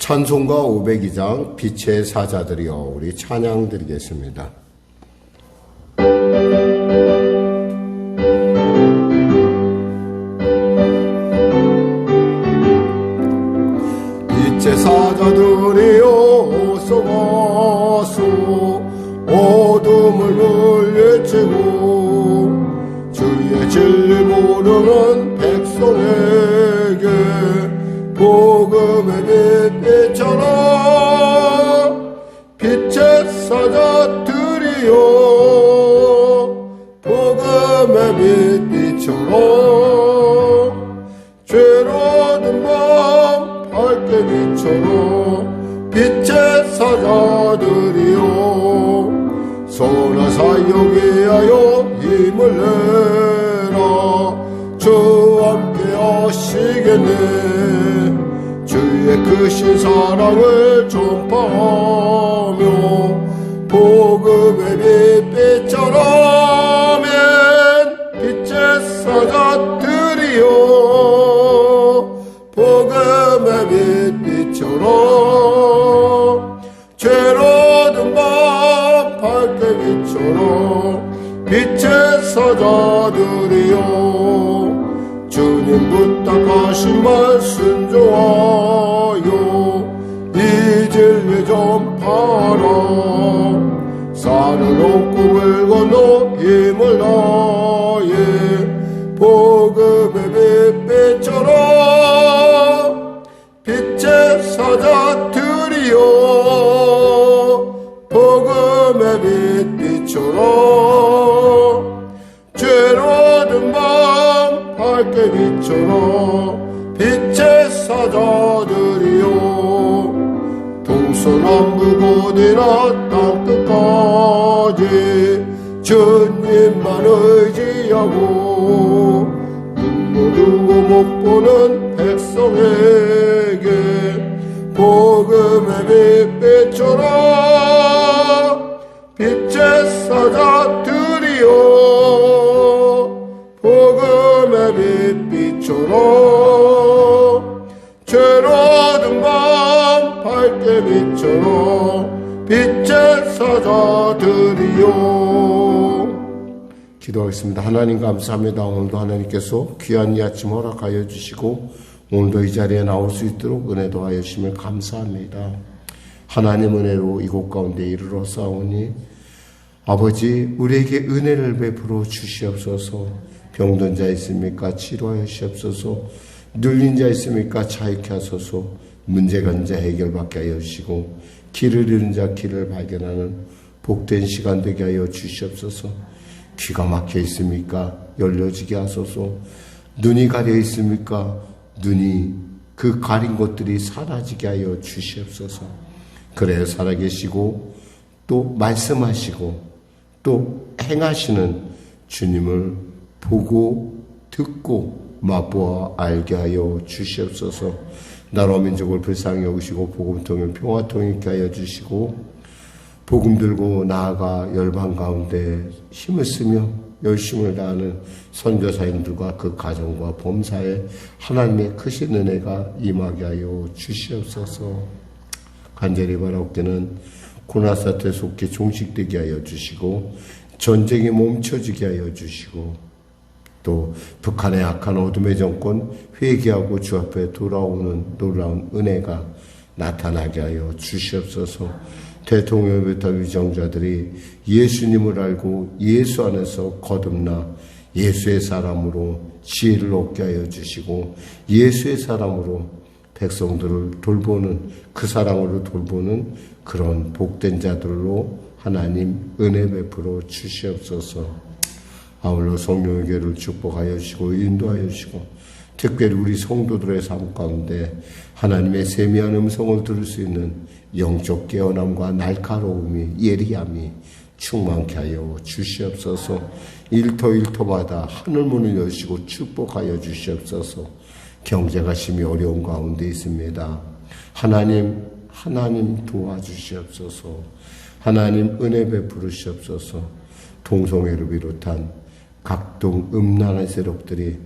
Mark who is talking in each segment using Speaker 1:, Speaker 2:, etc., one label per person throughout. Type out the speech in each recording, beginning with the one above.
Speaker 1: 찬송가 502장 빛의 사자들이여 우리 찬양 드리겠습니다. 빛의 사자들이여 쏘가서 어둠을 물리치고 주의 진리 모르는 백성에게 복음의 빛비춰라. 빛의 사자들이여 복음의 빛비춰라. 죄로든 밤 밝게 비춰라. 빛의 사자들이여 선한 사역에 하여 힘을 내라. 주와 함께 하시겠네. 주의 크신 사랑을 전파하며 복음의 빛 비춰라. 빛의 사자들이여 복음의 빛 비춰라. 죄로든 밤 밝게 비춰라. 빛의 사자들이여 주님 부탁하신 말 순종하여 이 진리 전파하라. 산을 넘고 물 건너 힘을 다해 복음의 빛 비춰라. 빛의 사자들이여 복음의 빛 비춰라. 죄로든 밤 밝게 비춰라. 빛의 사자들이여 동서남북 어디나 땅끝까지 주님만 의지하고 눈 모르고 못 보는 백성에게 복음의 빛 비춰라. 빛의 사자들이여 복음의 빛 비춰라. 죄로든 밤 밝게 비춰라. 빛의 사자들이여. 기도하겠습니다. 하나님 감사합니다. 오늘도 하나님께서 귀한 이 아침 허락하여 주시고 오늘도 이 자리에 나올 수 있도록 은혜 도하여 주심을 감사합니다. 하나님 은혜로 이곳 가운데 이르러 싸우니 아버지 우리에게 은혜를 베풀어 주시옵소서. 병든 자 있습니까? 치료하여 주시옵소서. 눌린 자 있습니까? 자유케 하소서. 문제가 있는 자 해결받게 하여 주시고 길을 잃은 자 길을 발견하는 복된 시간 되게 하여 주시옵소서. 귀가 막혀 있습니까? 열려지게 하소서. 눈이 가려 있습니까? 눈이 그 가린 것들이 사라지게 하여 주시옵소서. 그래 살아계시고 또 말씀하시고 또 행하시는 주님을 보고 듣고 맛보아 알게 하여 주시옵소서. 나라 민족을 불쌍히 여기시고 복음 통해 평화 통일케 하여 주시고 복음 들고 나아가 열방 가운데 힘을 쓰며 열심을 다하는 선교사님들과 그 가정과 범사에 하나님의 크신 은혜가 임하게 하여 주시옵소서. 간절히 바라옵기는 코로나 사태 속히 종식되게 하여 주시고 전쟁이 멈춰지게 하여 주시고 또 북한의 악한 어둠의 정권 회개하고 주 앞에 돌아오는 놀라운 은혜가 나타나게 하여 주시옵소서. 대통령부터 위정자들이 예수님을 알고 예수 안에서 거듭나 예수의 사람으로 지혜를 얻게 하여 주시고 예수의 사람으로 백성들을 돌보는 그 사랑으로 돌보는 그런 복된 자들로 하나님 은혜 베풀어 주시옵소서. 아울러 성령의 교회를 축복하여 주시고 인도하여 주시고 특별히 우리 성도들의 삶 가운데 하나님의 세미한 음성을 들을 수 있는 영적 깨어남과 날카로움이 예리함이 충만케 하여 주시옵소서. 일터일터마다 하늘문을 여시고 축복하여 주시옵소서. 경제가 심히 어려운 가운데 있습니다. 하나님 도와주시옵소서. 하나님 은혜 베푸시옵소서. 동성애를 비롯한 각종 음란한 세력들이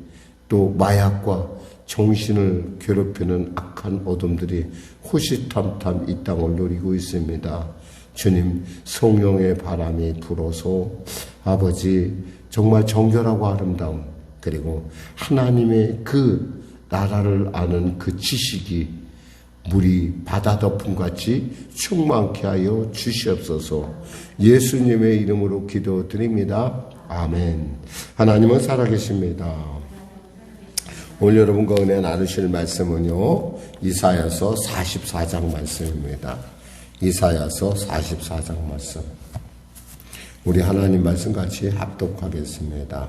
Speaker 1: 또 마약과 정신을 괴롭히는 악한 어둠들이 호시탐탐 이 땅을 노리고 있습니다. 주님, 성령의 바람이 불어서 아버지 정말 정결하고 아름다움, 그리고 하나님의 그 나라를 아는 그 지식이 물이 바다 덮음같이 충만케 하여 주시옵소서. 예수님의 이름으로 기도드립니다. 아멘. 하나님은 살아계십니다. 오늘 여러분과 은혜 나누실 말씀은요, 이사야서 44장 말씀입니다. 이사야서 44장 말씀. 우리 하나님 말씀 같이 합독하겠습니다.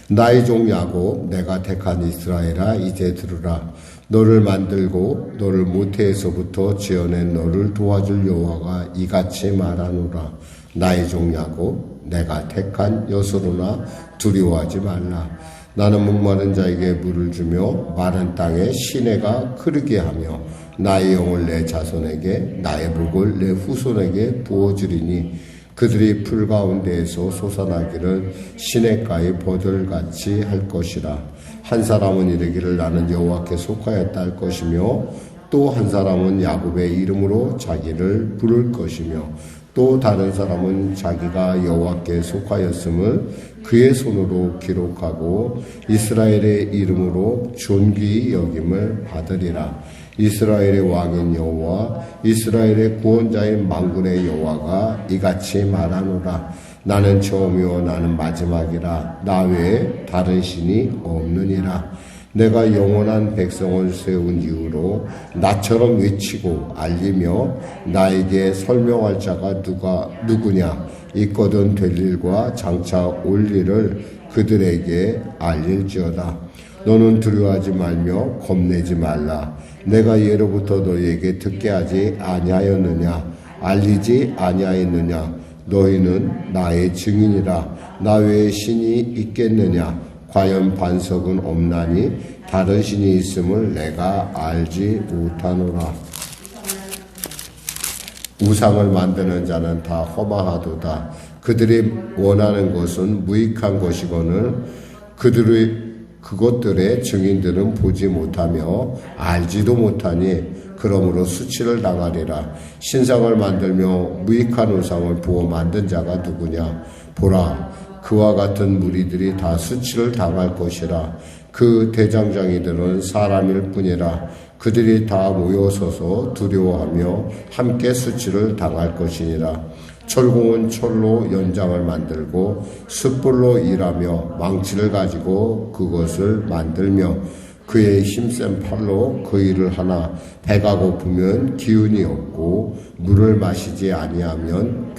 Speaker 1: 나의 종 야곱, 내가 택한 이스라엘아, 이제 들으라. 너를 만들고 너를 모태에서부터 지어낸 너를 도와줄 여호와가 이같이 말하노라. 나의 종 야곱, 내가 택한 여소로나 두려워하지 말라. 나는 목마른 자에게 물을 주며 마른 땅에 시내가 흐르게 하며 나의 영을 내 자손에게 나의 복을 내 후손에게 부어주리니 그들이 풀 가운데에서 솟아나기를 시냇가의 버들같이 할 것이라. 한 사람은 이르기를 나는 여호와께 속하였다 할 것이며 또 한 사람은 야곱의 이름으로 자기를 부를 것이며 또 다른 사람은 자기가 여호와께 속하였음을 그의 손으로 기록하고 이스라엘의 이름으로 존귀히 여김을 받으리라. 이스라엘의 왕인 여호와, 이스라엘의 구원자인 만군의 여호와가 이같이 말하노라. 나는 처음이요 나는 마지막이라. 나 외에 다른 신이 없느니라. 내가 영원한 백성을 세운 이후로 나처럼 외치고 알리며 나에게 설명할 자가 누구냐. 있거든 될 일과 장차 올 일을 그들에게 알릴지어다. 너는 두려워하지 말며 겁내지 말라. 내가 예로부터 너희에게 듣게 하지 아니하였느냐. 알리지 아니하였느냐. 너희는 나의 증인이라. 나 외에 신이 있겠느냐. 과연 반석은 없나니 다른 신이 있음을 내가 알지 못하노라. 우상을 만드는 자는 다 허망하도다. 그들이 원하는 것은 무익한 것이거늘 그것들의 증인들은 보지 못하며 알지도 못하니 그러므로 수치를 당하리라. 신상을 만들며 무익한 우상을 보어 만든 자가 누구냐. 보라, 그와 같은 무리들이 다 수치를 당할 것이라. 그 대장장이들은 사람일 뿐이라. 그들이 다 모여서서 두려워하며 함께 수치를 당할 것이니라. 철공은 철로 연장을 만들고 숯불로 일하며 망치를 가지고 그것을 만들며 그의 힘센 팔로 그 일을 하나. 배가 고프면 기운이 없고 물을 마시지 아니하면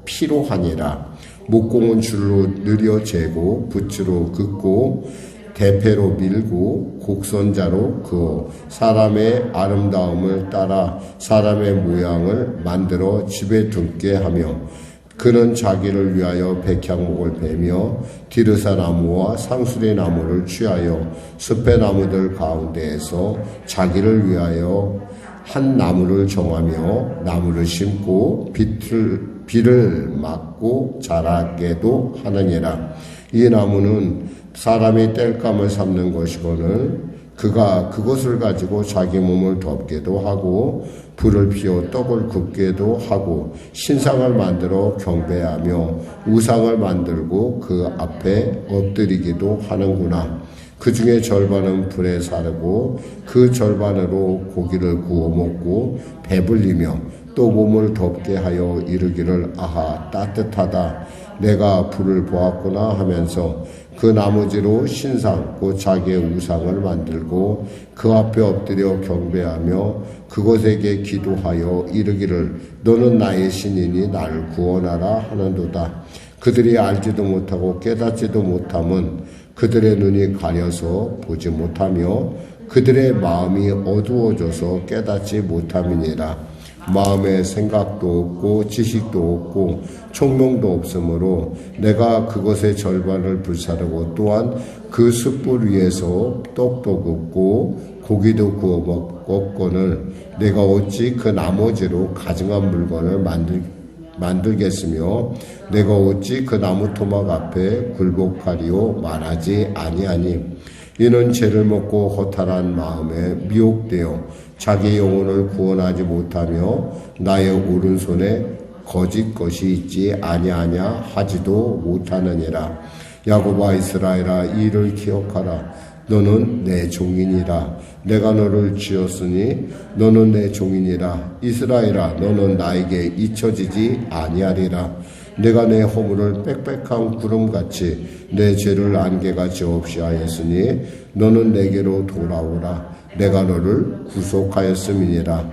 Speaker 1: 피로하니라. 목공은 줄로 느려 재고 붓으로 긋고 대패로 밀고 곡선자로 그어 사람의 아름다움을 따라 사람의 모양을 만들어 집에 둔게 하며 그는 자기를 위하여 백향목을 베며 디르사 나무와 상수리 나무를 취하여 숲의 나무들 가운데에서 자기를 위하여 한 나무를 정하며 나무를 심고 비를 맞고 자라게도 하느니라. 이 나무는 사람이 땔감을 삼는 것이거늘 그가 그것을 가지고 자기 몸을 덮게도 하고 불을 피워 떡을 굽게도 하고 신상을 만들어 경배하며 우상을 만들고 그 앞에 엎드리기도 하는구나. 그 중에 절반은 불에 사르고 그 절반으로 고기를 구워 먹고 배불리며 또 몸을 덮게 하여 이르기를 아하 따뜻하다. 내가 불을 보았구나 하면서 그 나머지로 신상 곧 자기의 우상을 만들고 그 앞에 엎드려 경배하며 그것에게 기도하여 이르기를 너는 나의 신이니 나를 구원하라 하는도다. 그들이 알지도 못하고 깨닫지도 못함은 그들의 눈이 가려서 보지 못하며 그들의 마음이 어두워져서 깨닫지 못함이니라. 마음에 생각도 없고 지식도 없고 총명도 없으므로 내가 그것의 절반을 불사르고 또한 그 숯불 위에서 떡도 굽고 고기도 구워 먹거늘 내가 어찌 그 나머지로 가증한 물건을 만들겠으며 내가 어찌 그 나무 토막 앞에 굴복하리오 말하지 아니하니 이는 죄를 먹고 허탈한 마음에 미혹되어 자기 영혼을 구원하지 못하며 나의 오른손에 거짓 것이 있지 아니하냐 하지도 못하느니라. 야곱아 이스라엘아 이를 기억하라. 너는 내 종이니라. 내가 너를 지었으니 너는 내 종이니라. 이스라엘아 너는 나에게 잊혀지지 아니하리라. 내가 내 허물을 빽빽한 구름같이 내 죄를 안개같이 없이 하였으니 너는 내게로 돌아오라. 내가 너를 구속하였음이니라.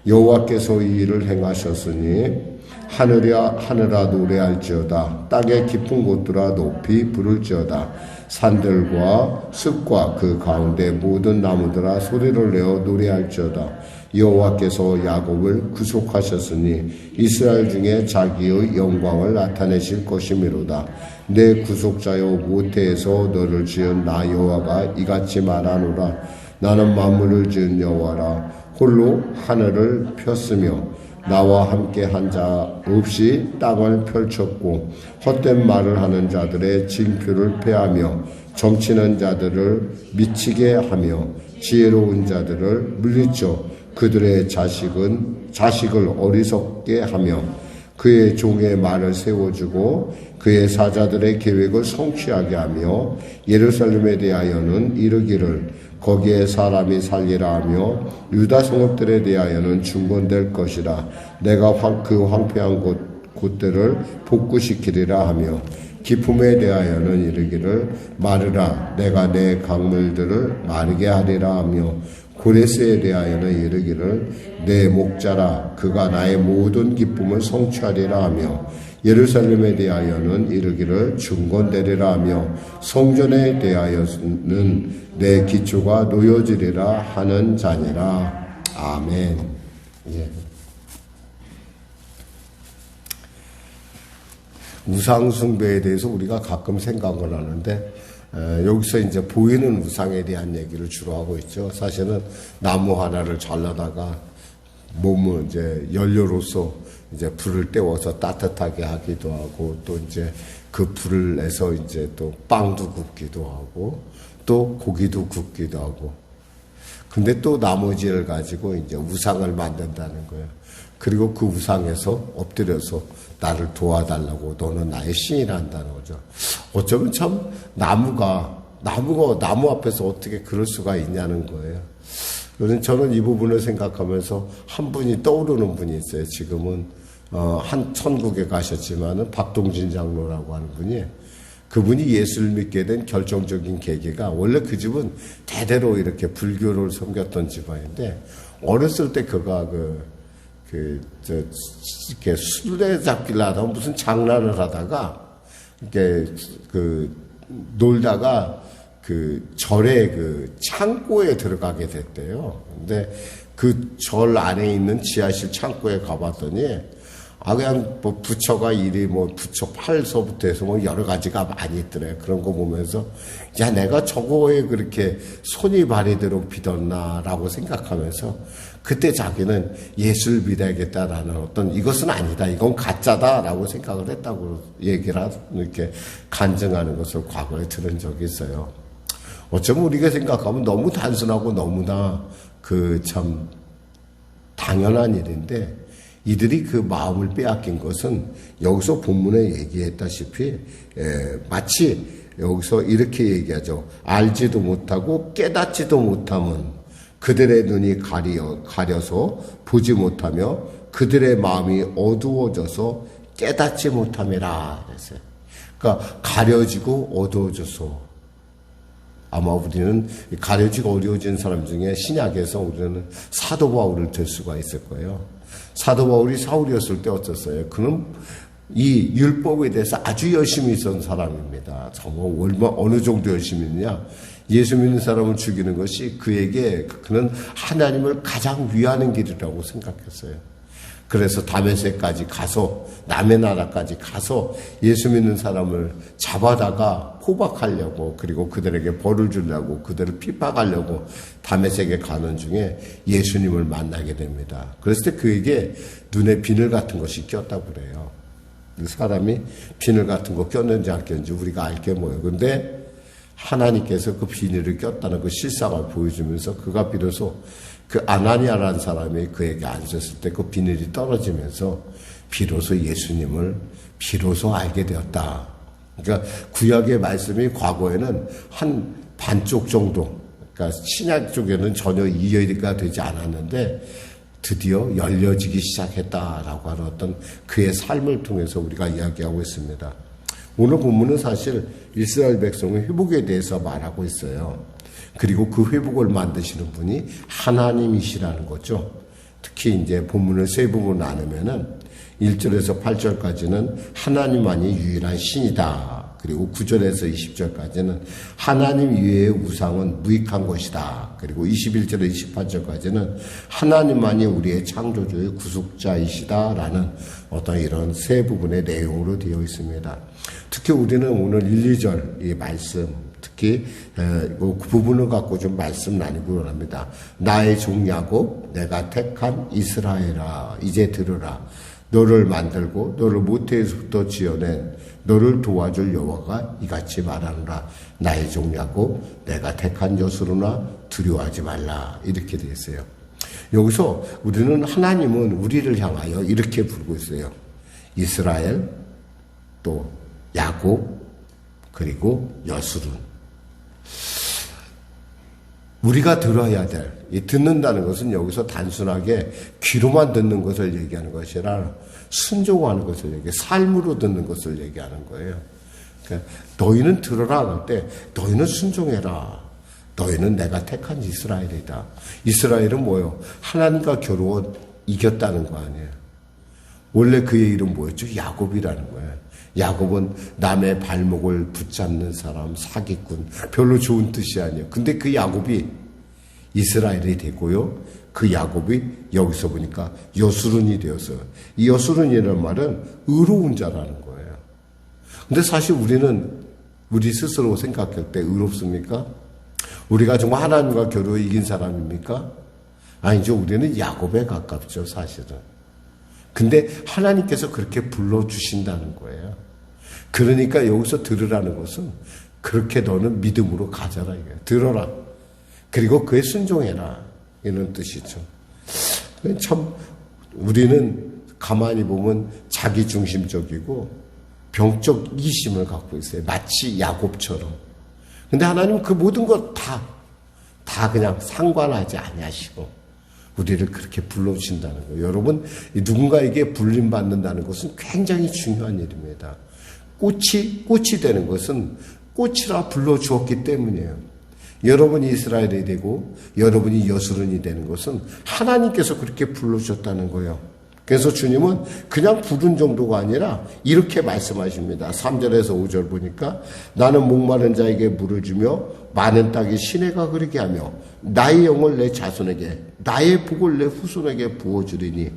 Speaker 1: 여호와께서 이 일을 행하셨으니 하늘아 노래할지어다. 땅의 깊은 곳들아 높이 부를지어다. 산들과 숲과 그 가운데 모든 나무들아 소리를 내어 노래할지어다. 여호와께서 야곱을 구속하셨으니 이스라엘 중에 자기의 영광을 나타내실 것이미로다. 내 구속자여 모태에서 너를 지은 나 여호와가 이같이 말하노라. 나는 만물을 지은 여호와라. 홀로 하늘을 폈으며 나와 함께 한 자 없이 땅을 펼쳤고 헛된 말을 하는 자들의 징표를 패하며 점치는 자들을 미치게 하며 지혜로운 자들을 물리쳐 그들의 자식을 어리석게 하며 그의 종의 말을 세워주고 그의 사자들의 계획을 성취하게 하며 예루살렘에 대하여는 이르기를 거기에 사람이 살리라 하며 유다 성읍들에 대하여는 중건될 것이라. 내가 그 황폐한 곳들을 복구시키리라 하며 기품에 대하여는 이르기를 마르라. 내가 내 강물들을 마르게 하리라 하며 고레스에 대하여는 이르기를 내 목자라. 그가 나의 모든 기쁨을 성취하리라 하며 예루살렘에 대하여는 이르기를 중건되리라 하며 성전에 대하여는 내 기초가 놓여지리라 하는 자니라. 아멘. 예. 우상 숭배에 대해서 우리가 가끔 생각을 하는데 여기서 이제 보이는 우상에 대한 얘기를 주로 하고 있죠. 사실은 나무 하나를 잘라다가 몸을 이제 연료로서 이제 불을 때워서 따뜻하게 하기도 하고 또 이제 그 불을 내서 이제 또 빵도 굽기도 하고 또 고기도 굽기도 하고 근데 또 나머지를 가지고 이제 우상을 만든다는 거예요. 그리고 그 우상에서 엎드려서 나를 도와달라고 너는 나의 신이란다는 거죠. 어쩌면 참 나무가 나무 앞에서 어떻게 그럴 수가 있냐는 거예요. 그래서 저는 이 부분을 생각하면서 한 분이 떠오르는 분이 있어요. 지금은 한 천국에 가셨지만은 박동진 장로라고 하는 분이 그분이 예수를 믿게 된 결정적인 계기가 원래 그 집은 대대로 이렇게 불교를 섬겼던 집안인데 어렸을 때 그가 이렇게 술래잡기를 하다가 무슨 장난을 하다가 이렇게 놀다가 절의 창고에 들어가게 됐대요. 근데 그 절 안에 있는 지하실 창고에 가봤더니 그냥 부처가 부처 팔서부터 해서 여러 가지가 많이 있더래. 그런 거 보면서 야 내가 저거에 그렇게 손이 발이도록 믿었나라고 생각하면서 그때 자기는 예수를 믿어야겠다라는 어떤 이것은 아니다, 이건 가짜다라고 생각을 했다고 얘기를 이렇게 간증하는 것을 과거에 들은 적이 있어요. 어쩌면 우리가 생각하면 너무 단순하고 너무나 참 당연한 일인데 이들이 그 마음을 빼앗긴 것은 여기서 본문에 얘기했다시피 마치 여기서 이렇게 얘기하죠. 알지도 못하고 깨닫지도 못함은 그들의 눈이 가려서 보지 못하며 그들의 마음이 어두워져서 깨닫지 못함이라 그랬어요. 그러니까 가려지고 어두워져서 아마 우리는 가려지고 어려워진 사람 중에 신약에서 우리는 사도 바울을 들 수가 있을 거예요. 사도 바울이 사울이었을 때 어땠어요? 그는 이 율법에 대해서 아주 열심히 있었던 사람입니다. 정말 어느 정도 열심히 있느냐? 예수 믿는 사람을 죽이는 것이 그는 하나님을 가장 위하는 길이라고 생각했어요. 그래서 다메섹까지 가서 남의 나라까지 가서 예수 믿는 사람을 잡아다가 포박하려고 그리고 그들에게 벌을 주려고 그들을 핍박하려고 다메섹에 가는 중에 예수님을 만나게 됩니다. 그랬을 때 그에게 눈에 비늘 같은 것이 꼈다고 그래요. 사람이 비늘 같은 거 꼈는지 안 꼈는지 우리가 알게 뭐예요. 근데 하나님께서 그 비늘을 꼈다는 그 실상을 보여주면서 그가 비로소 그 아나니아라는 사람이 그에게 앉았을 때 그 비늘이 떨어지면서 비로소 예수님을 비로소 알게 되었다. 그러니까 구약의 말씀이 과거에는 한 반쪽 정도, 그러니까 신약 쪽에는 전혀 이해가 되지 않았는데 드디어 열려지기 시작했다라고 하는 어떤 그의 삶을 통해서 우리가 이야기하고 있습니다. 오늘 본문은 사실 이스라엘 백성의 회복에 대해서 말하고 있어요. 그리고 그 회복을 만드시는 분이 하나님이시라는 거죠. 특히 이제 본문을 세 부분으로 나누면은 1절에서 8절까지는 하나님만이 유일한 신이다. 그리고 9절에서 20절까지는 하나님 이외의 우상은 무익한 것이다. 그리고 21절에서 28절까지는 하나님만이 우리의 창조주의 구속자이시다라는 어떤 이런 세 부분의 내용으로 되어 있습니다. 특히 우리는 오늘 1, 2절 이 말씀, 특히 그 부분을 갖고 좀 말씀 나누고 합니다. 나의 종 야곱, 내가 택한 이스라엘아, 이제 들으라. 너를 만들고 너를 모태에서부터 지어낸 너를 도와줄 여호와가 이같이 말하노라. 나의 종 야곱, 내가 택한 여수로나 두려워하지 말라. 이렇게 되어 있어요. 여기서 우리는 하나님은 우리를 향하여 이렇게 부르고 있어요. 이스라엘, 또 야곱, 그리고 여수룬. 우리가 들어야 될, 이 듣는다는 것은 여기서 단순하게 귀로만 듣는 것을 얘기하는 것이 아니라 순종하는 것을 얘기해, 삶으로 듣는 것을 얘기하는 거예요. 그러니까 너희는 들어라 할 때 너희는 순종해라. 너희는 내가 택한 이스라엘이다. 이스라엘은 뭐예요? 하나님과 겨루어 이겼다는 거 아니에요. 원래 그의 이름 뭐였죠? 야곱이라는 거예요. 야곱은 남의 발목을 붙잡는 사람, 사기꾼, 별로 좋은 뜻이 아니에요. 근데 그 야곱이 이스라엘이 되고요. 그 야곱이 여기서 보니까 여수룬이 되어서, 이 여수룬이라는 말은 의로운 자라는 거예요. 근데 사실 우리는 우리 스스로 생각할 때 의롭습니까? 우리가 정말 하나님과 겨루어 이긴 사람입니까? 아니죠. 우리는 야곱에 가깝죠, 사실은. 근데 하나님께서 그렇게 불러주신다는 거예요. 그러니까 여기서 들으라는 것은 그렇게 너는 믿음으로 가져라 이거예요. 들어라. 그리고 그에 순종해라. 이런 뜻이죠. 참 우리는 가만히 보면 자기중심적이고 병적 이기심을 갖고 있어요. 마치 야곱처럼. 근데 하나님은 그 모든 것 다 그냥 상관하지 아니하시고 우리를 그렇게 불러주신다는 거예요. 여러분, 누군가에게 불림받는다는 것은 굉장히 중요한 일입니다. 꽃이 되는 것은 꽃이라 불러주었기 때문이에요. 여러분이 이스라엘이 되고 여러분이 여수른이 되는 것은 하나님께서 그렇게 불러주셨다는 거예요. 그래서 주님은 그냥 부른 정도가 아니라 이렇게 말씀하십니다. 3절에서 5절 보니까 나는 목마른 자에게 물을 주며 많은 땅에 시내가 흐르게 하며 나의 영을 내 자손에게 나의 복을 내 후손에게 부어주리니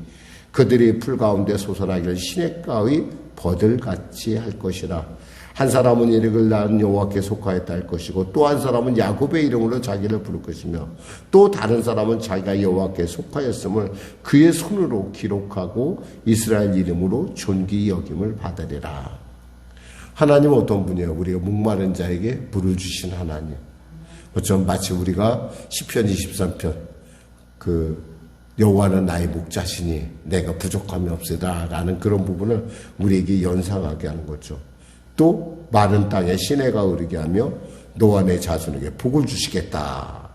Speaker 1: 그들이 풀 가운데 솟아나기를 시냇가의 버들같이 할 것이라. 한 사람은 이르기를 나는 여호와께 속하였다 할 것이고 또 한 사람은 야곱의 이름으로 자기를 부를 것이며 또 다른 사람은 자기가 여호와께 속하였음을 그의 손으로 기록하고 이스라엘 이름으로 존귀 여김을 받으리라. 하나님은 어떤 분이에요? 우리가 목마른 자에게 물을 주신 하나님. 어쩜 마치 우리가 시편 23편 여호와는 나의 목자시니 내가 부족함이 없으다 라는 그런 부분을 우리에게 연상하게 하는 거죠. 또 마른 땅에 시내가 흐르게 하며 너와 내 자손에게 복을 주시겠다.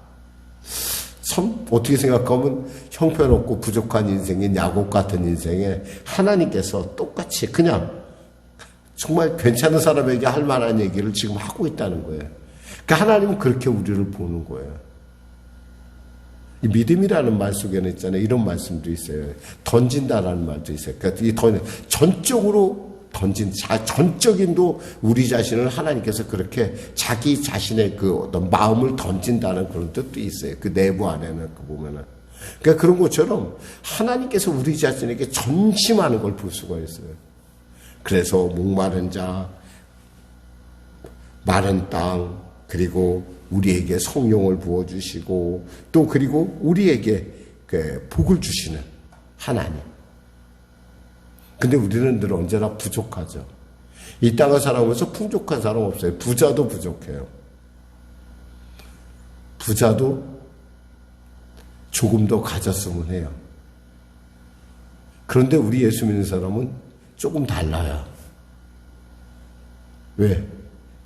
Speaker 1: 참 어떻게 생각하면 형편없고 부족한 인생인 야곱 같은 인생에 하나님께서 똑같이 그냥 정말 괜찮은 사람에게 할 만한 얘기를 지금 하고 있다는 거예요. 그러니까 하나님은 그렇게 우리를 보는 거예요. 이 믿음이라는 말 속에는 있잖아요. 이런 말씀도 있어요. 던진다라는 말도 있어요. 그러니까 전적으로 전적인도 우리 자신을 하나님께서 그렇게 자기 자신의 그 어떤 마음을 던진다는 그런 뜻도 있어요. 그 내부 안에는 보면은. 그러니까 그런 것처럼 하나님께서 우리 자신에게 전심하는 걸 볼 수가 있어요. 그래서 목마른 자, 마른 땅, 그리고 우리에게 성령을 부어주시고 또 그리고 우리에게 복을 주시는 하나님. 근데 우리는 늘 언제나 부족하죠. 이 땅을 살아오면서 풍족한 사람 없어요. 부자도 부족해요. 부자도 조금 더 가졌으면 해요. 그런데 우리 예수 믿는 사람은 조금 달라요. 왜?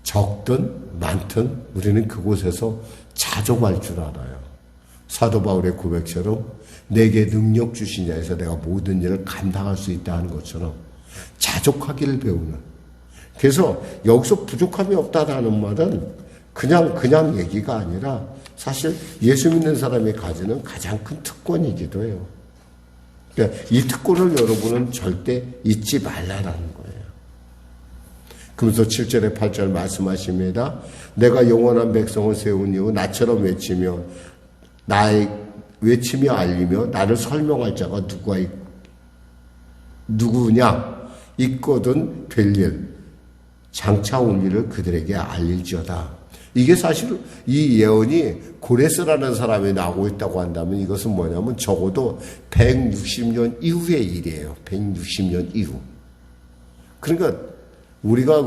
Speaker 1: 적든 많든 우리는 그곳에서 자족할 줄 알아요. 사도 바울의 고백처럼 내게 능력 주신 자에서 내가 모든 일을 감당할 수 있다 하는 것처럼 자족하기를 배우는. 그래서 여기서 부족함이 없다라는 말은 그냥 얘기가 아니라 사실 예수 믿는 사람이 가지는 가장 큰 특권이기도 해요. 그러니까 이 특권을 여러분은 절대 잊지 말라라는 거예요. 그러면서 7절에 8절 말씀하십니다. 내가 영원한 백성을 세운 이후 나처럼 외치며 알리며 나를 설명할 자가 누구냐? 있거든 될 일, 장차 올 일을 그들에게 알릴지어다. 이게 사실 이 예언이 고레스라는 사람이 나오고 있다고 한다면 이것은 뭐냐면 적어도 160년 이후의 일이에요. 160년 이후. 그러니까 우리가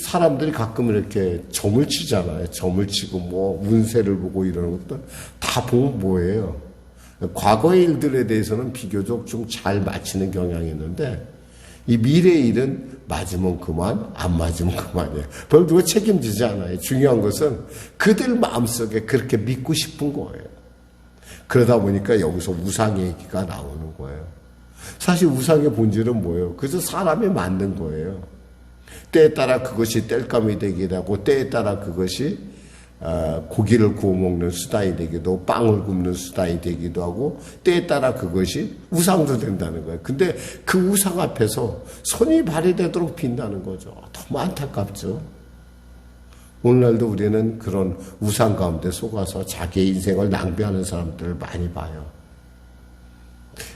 Speaker 1: 사람들이 가끔 이렇게 점을 치잖아요. 점을 치고 뭐 운세를 보고 이러는 것들 다 보면 뭐예요? 과거의 일들에 대해서는 비교적 좀 잘 맞히는 경향이 있는데 이 미래의 일은 맞으면 그만, 안 맞으면 그만이에요. 별로 누가 책임지지 않아요. 중요한 것은 그들 마음속에 그렇게 믿고 싶은 거예요. 그러다 보니까 여기서 우상 얘기가 나오는 거예요. 사실 우상의 본질은 뭐예요? 그래서 사람이 만든 거예요. 때에 따라 그것이 땔감이 되기도 하고 때에 따라 그것이 고기를 구워 먹는 수단이 되기도 하고 빵을 굽는 수단이 되기도 하고 때에 따라 그것이 우상도 된다는 거예요. 근데 그 우상 앞에서 손이 발휘되도록 빈다는 거죠. 너무 안타깝죠. 오늘날도 우리는 그런 우상 가운데 속아서 자기의 인생을 낭비하는 사람들을 많이 봐요.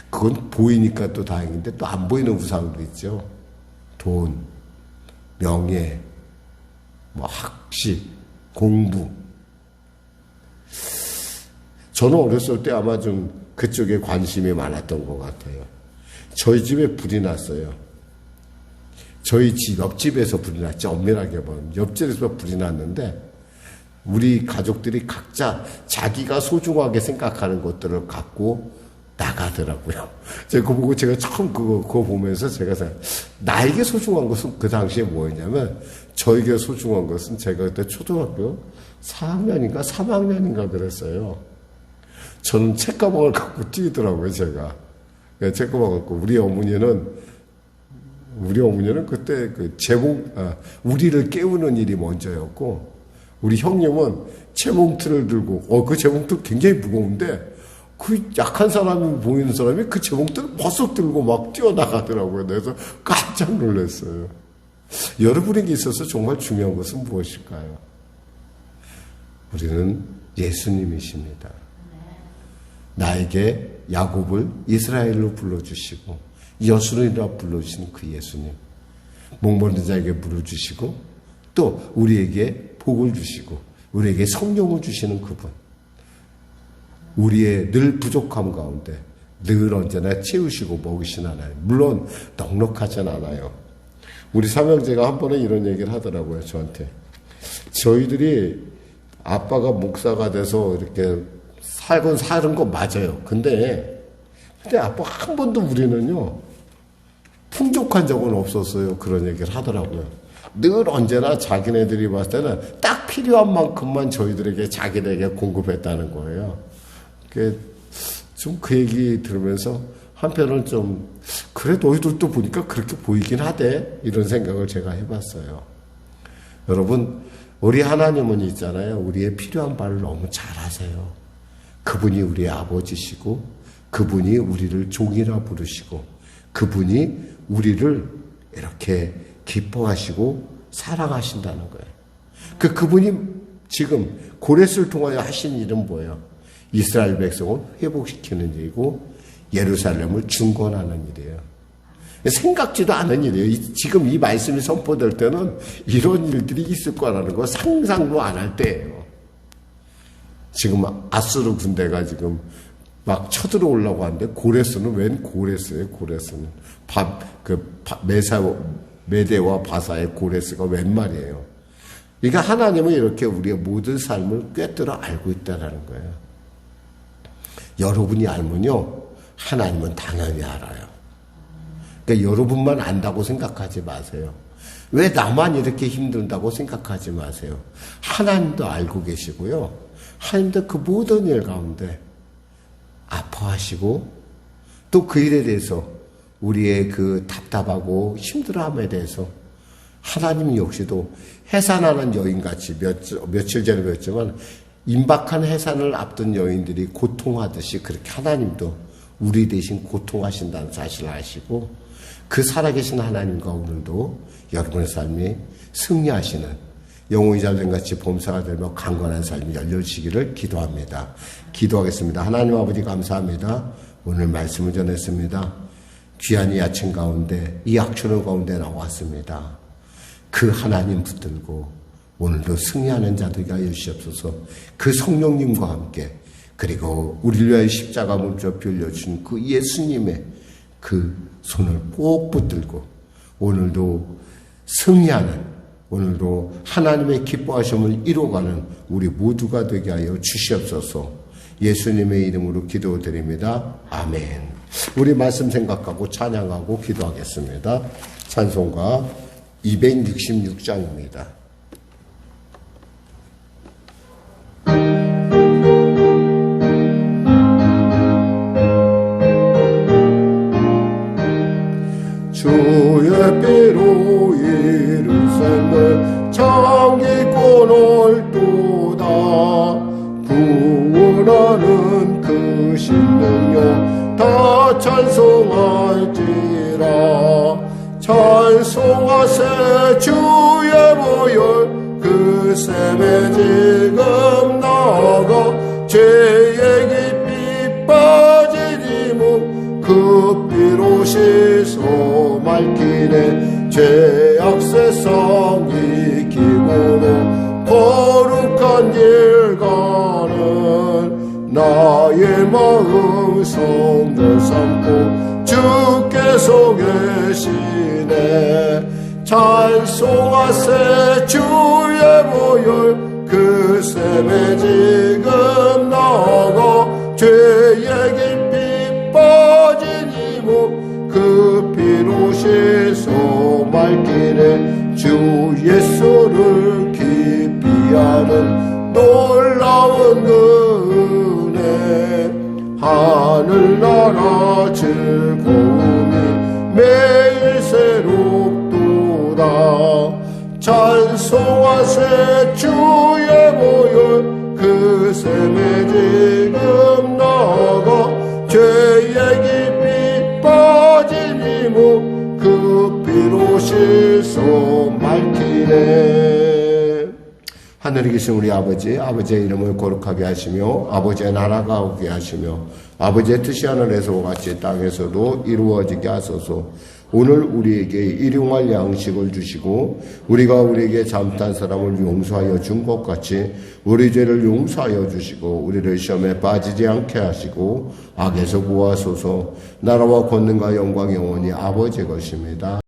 Speaker 1: 그건 보이니까 또 다행인데 또 안 보이는 우상도 있죠. 돈, 명예, 학식, 공부. 저는 어렸을 때 아마 좀 그쪽에 관심이 많았던 것 같아요. 저희 집에 불이 났어요. 저희 집 옆집에서 불이 났죠. 엄밀하게 보면 옆집에서 불이 났는데 우리 가족들이 각자 자기가 소중하게 생각하는 것들을 갖고 나가더라고요. 제가 그거 보고 제가 처음 그거 보면서 제가 나에게 소중한 것은 그 당시에 뭐였냐면 저에게 소중한 것은 제가 그때 초등학교 4학년인가 3학년인가 그랬어요. 저는 책가방을 갖고 뛰더라고요, 제가. 책가방을 갖고. 우리 어머니는 그때 우리를 깨우는 일이 먼저였고, 우리 형님은 재봉틀을 들고, 그 재봉틀 굉장히 무거운데, 그 약한 사람이 보이는 사람이 그 재봉틀을 버섯 들고 막 뛰어나가더라고요. 그래서 깜짝 놀랐어요. 여러분에게 있어서 정말 중요한 것은 무엇일까요? 우리는 예수님이십니다. 나에게 야곱을 이스라엘로 불러주시고 여수론이라 불러주신 그 예수님. 목마른 자에게 물을 주시고 또 우리에게 복을 주시고 우리에게 성령을 주시는 그분. 우리의 늘 부족함 가운데 늘 언제나 채우시고 먹이신 하나님. 물론 넉넉하진 않아요. 우리 삼형제가 한 번은 이런 얘기를 하더라고요, 저한테. 저희들이 아빠가 목사가 돼서 이렇게 살건 사는 거 맞아요. 근데 아빠 한 번도 우리는요, 풍족한 적은 없었어요. 그런 얘기를 하더라고요. 늘 언제나 자기네들이 봤을 때는 딱 필요한 만큼만 저희들에게 자기들에게 공급했다는 거예요. 좀 그 얘기 들으면서 한편은 좀 그래 너희들도 보니까 그렇게 보이긴 하대 이런 생각을 제가 해봤어요. 여러분 우리 하나님은 있잖아요. 우리의 필요한 바를 너무 잘 아세요. 그분이 우리의 아버지시고 그분이 우리를 종이라 부르시고 그분이 우리를 이렇게 기뻐하시고 사랑하신다는 거예요. 그분이 지금 고레스를 통하여 하신 일은 뭐예요? 이스라엘 백성을 회복시키는 일이고 예루살렘을 중건하는 일이에요. 생각지도 않은 일이에요. 지금 이 말씀이 선포될 때는 이런 일들이 있을 거라는 거 상상도 안 할 때예요. 지금 아수르 군대가 지금 막 쳐들어오려고 하는데 고레스는 웬 고레스예요? 고레스는 메대와 바사의 고레스가 웬 말이에요? 그러니까 하나님은 이렇게 우리의 모든 삶을 꿰뚫어 알고 있다는 거예요. 여러분이 알면요, 하나님은 당연히 알아요. 그러니까 여러분만 안다고 생각하지 마세요. 왜 나만 이렇게 힘든다고 생각하지 마세요. 하나님도 알고 계시고요. 하나님도 그 모든 일 가운데 아파하시고 또 그 일에 대해서 우리의 그 답답하고 힘들어함에 대해서 하나님 역시도 해산하는 여인같이 며칠 전에 배웠지만 임박한 해산을 앞둔 여인들이 고통하듯이 그렇게 하나님도 우리 대신 고통하신다는 사실을 아시고 그 살아계신 하나님과 오늘도 여러분의 삶이 승리하시는 영웅이 잘된같이 범사가 되며 강건한 삶이 열려지기를 기도합니다. 기도하겠습니다. 하나님 아버지 감사합니다. 오늘 말씀을 전했습니다. 귀한 이 아침 가운데 이 악천후 가운데 나왔습니다. 그 하나님 붙들고 오늘도 승리하는 자들이 하여 주시옵소서. 그 성령님과 함께 그리고 우리를 위하여 십자가 몸져 빌려준 그 예수님의 그 손을 꼭 붙들고 오늘도 승리하는, 오늘도 하나님의 기뻐하심을 이루어가는 우리 모두가 되게 하여 주시옵소서. 예수님의 이름으로 기도드립니다. 아멘. 우리 말씀 생각하고 찬양하고 기도하겠습니다. 찬송가 266장입니다. 주의 피로 이룬 삶을 정기고 놀도다. 구원하는 그 신능력 다 찬송할지라. 찬송하세 주의 보혈 그 셈에 지금 나아가 죄의 깊이 빠진 이 몸 그 피로 씻어 맑히네. 죄악 세상 이기므로 거룩한 길 가는 나의 마음 성전 삼고 주께서 계시네. 찬송하세 주의 보혈 그 셈에 지금 나아가 죄의 깊이 빠진 이 몸 그 피로 씻어 맑히네. 주 예수를 깊이 아는 놀라운 그 은혜 하늘나라 즐거움이 매일 새롭도다. 찬송하세 주의 보혈 그 셈에 지금 나아가 죄의 깊이 빠진 이 몸 그 피로 씻어 맑히네. 하늘에 계신 우리 아버지, 아버지의 이름을 거룩하게 하시며 아버지의 나라가 오게 하시며 아버지의 뜻이 하늘에서 같이 땅에서도 이루어지게 하소서. 오늘 우리에게 일용할 양식을 주시고 우리가 우리에게 잘못한 사람을 용서하여 준 것 같이 우리 죄를 용서하여 주시고 우리를 시험에 빠지지 않게 하시고 악에서 구하소서. 나라와 권능과 영광 영원히 아버지의 것입니다.